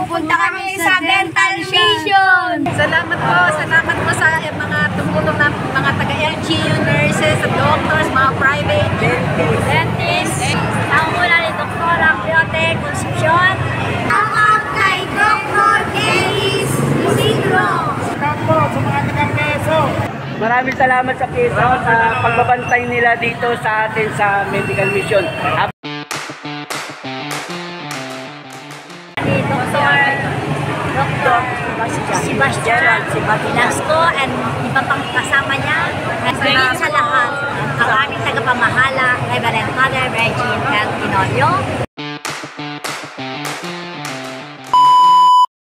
pupunta kami sa dental mission. Salamat po sa mga tumulong na mga taga-LG, nurses, doctors, mga private dentists. Ang mula ni Dr. Ambriote Concepcion. Ang kay Dr. Dennis Isidro. Salamat po sa mga taga-Quezon. Maraming salamat sa Quezon sa pagbabantay nila dito sa atin sa medical mission. Dr. Sebastian Velasco and iba pang kasama niya. Higit sa lahat, ang aming tagapamahala, Reverend Father Regine L. Tenorio.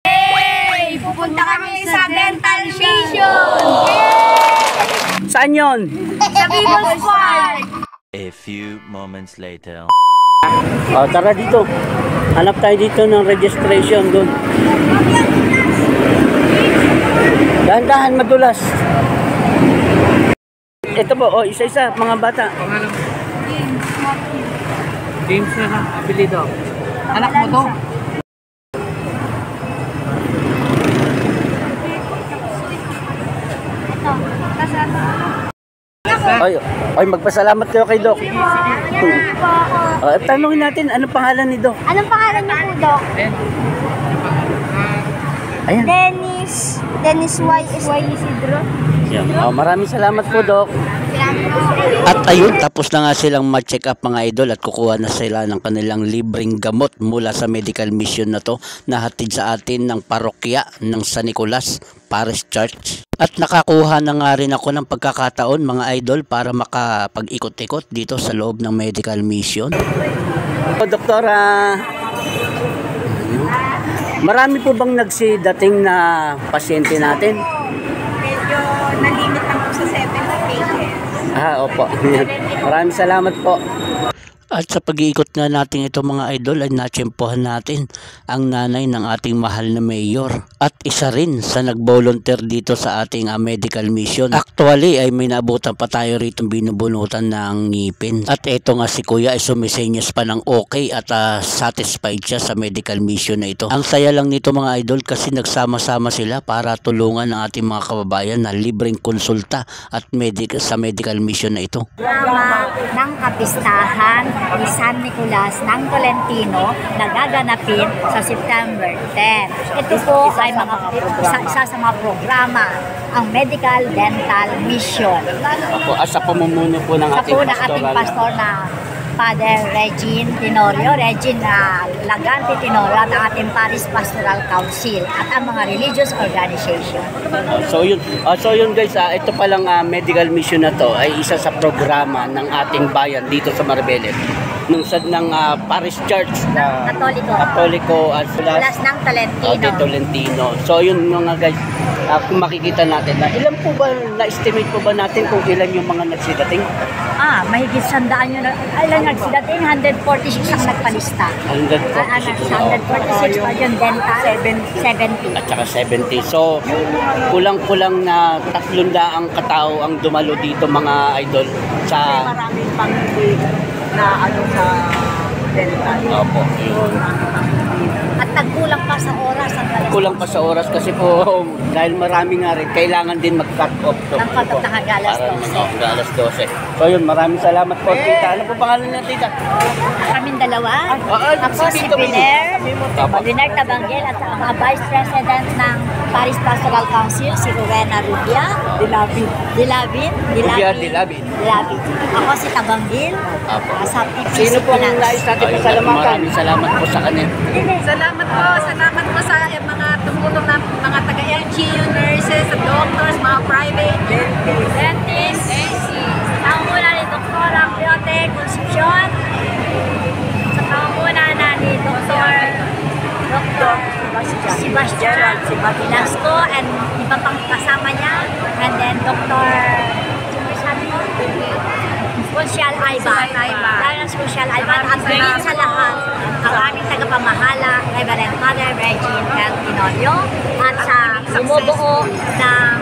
Hey! Pupunta kami sa dental mission! Saan yon? Sa People's Park! A few moments later. Tara dito. Hanap tayo dito ng registration doon. Dahan-dahan, madulas. Ito po, isa-isa, mga bata. James na lang, apelido. Anak mo to? Ay, magpasalamat kayo kay Doc. Tanungin natin, anong pangalan ni Doc? Anong pangalan niyo po, Doc? Ayan. Dennis Y. Isidro. Yeah. Maraming salamat po, Doc. At ayun, tapos na nga silang ma-check up mga idol at kukuha na sila ng kanilang libreng gamot mula sa medical mission na to na hatid sa atin ng parokya ng San Nicolas Parish Church. At nakakuha na nga rin ako ng pagkakataon mga idol para makapag-ikot-ikot dito sa loob ng medical mission. Doktora, marami po bang nagsidating na pasyente natin? Medyo nalimit lang po sa 70 pages. Opo. Maraming salamat po. At sa pag-iikot nga natin ito mga idol ay natsyempohan natin ang nanay ng ating mahal na mayor at isa rin sa nag-volunteer dito sa ating medical mission. Actually ay may naabutan pa tayo rito binubunutan ng ngipin at ito nga si kuya ay sumisenyas pa ng okay at satisfied siya sa medical mission na ito. Ang saya lang nito mga idol kasi nagsama-sama sila para tulungan ang ating mga kababayan na libreng konsulta at sa medical mission na ito. Drama ng kapistahan ni San Nicolas ng Tolentino na gaganapin sa September 10. Ito po ay isa sa mga programa, ang Medical Dental Mission. Sa pamumuno po ng ating pastor na Father Regine Tenorio, Regine Lagante Tenorio at ang ating Paris Pastoral Council at ang mga religious organization. So yun guys, ito palang medical mission na to ay isa sa programa ng ating bayan dito sa Marbella. Ng Parish Church na Katoliko at Nicolas ng Tolentino. So yun mga guys, kung makikita natin na ilan po ba, na-estimate po ba natin kung ilan yung mga nagsidating? Mahigit 100 yun. Ilan nagsidating? 146 ang nagpalista. 146 pa yung dental, 70. At saka 70. So, kulang-kulang na 300 katao ang dumalo dito mga idol sa... Maraming pang-ibig na sa dental. Opo. At tagkulang pa sa oras. Kulang pa sa oras kasi po dahil marami nga rin, kailangan din mag-cut off. Ang cut off ng alas 12. Alas 12. So yun, maraming salamat po tita. Ano po pangalan niya tita? Kaming dalawa. Ako si Pilar Tabanggel at ang mga Vice President ng Paris Pastoral Council, si Rowena Rubia. Dilabin. Ako si Tabanggel. Sa PPC. Sino po ang nais natin pasalamatan? Maraming salamat po sa kanya. Salamat po sa mga tumulong na mga taga-LG, nurses, doctors, mga private dentists. Ang mula ni Dr. Ambriote Concepcion. Sa pangunguna na ni Dr. Sebastian Velasco and iba pang kasama niya. And then Dr. Social Ivan. Social Ivan. At higit sa lahat, ang aming tagapamahala, Reverend Father Regine L. Tenorio. At sa bumubuo ng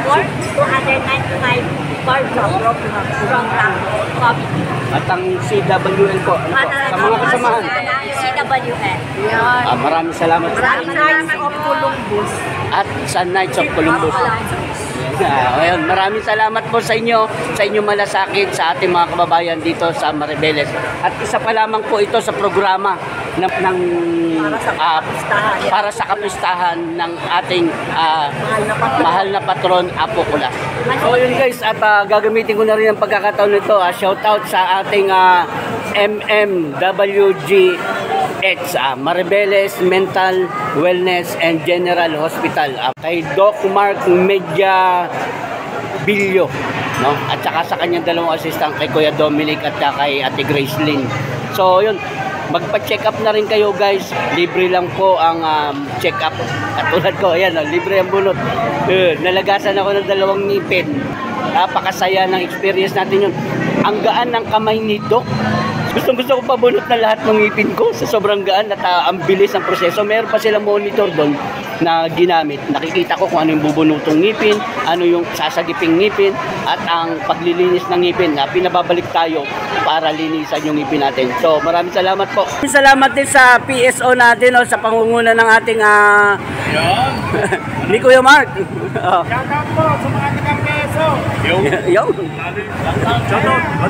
295 bar group from committee. At ang CWL po, sa mga kasamahan. CWL WN. Maraming salamat. Maraming salamat of po. Columbus. At sa Knights of Columbus. Ngayon, maraming salamat po sa inyo, sa inyong malasakit sa ating mga kababayan dito sa Maribeles. At isa pa lamang po ito sa programa para sa kapistahan ng ating mahal na patron, Apo Kulas. So yun guys, at gagamitin ko na rin ang pagkakataon nito. Shout out sa ating MMWGH, Maribeles Mental Wellness and General Hospital, kay Doc Mark Media Bilyo, no? At saka sa kanyang dalawang assistant, kay Kuya Dominic at saka kay Ate Grace Lynn. So yun, magpa-check up na rin kayo guys. Libre lang po ang check up. Katulad ko, ayan, libre ang bunot. Nalagasan ako ng 2 ngipin. Napakasaya ng experience natin yun. Ang gaan ng kamay ni Doc. Gusto ko pa bunot na lahat ng ngipin ko sa sobrang gaan at ang bilis ng proseso. Meron pa silang monitor doon na ginamit. Nakikita ko kung ano yung bubunutong ngipin, ano yung sasagiping ngipin, at ang paglilinis ng ngipin na pinababalik tayo para linisan yung ngipin natin. So maraming salamat po. Salamat din sa PSO natin, sa pangunguna ng ating ni Kuya Mark. Shoutout po sa mga taga-PSO. Yung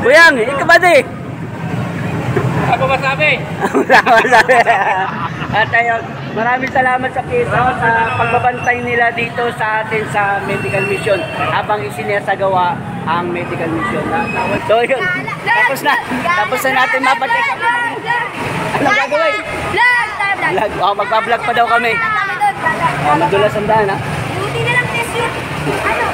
Kuyang, ikabadi. Ako masabi? At ayun, maraming salamat sa PSO sa pagbabantay nila dito sa atin sa medical mission habang isinasagawa ang medical mission. So yun, tapos na natin mapacheck up. Ano gagawin? Vlog! Magpa-vlog pa daw kami. Madulas ang daan, ha? Buti na lang test yun. Ano?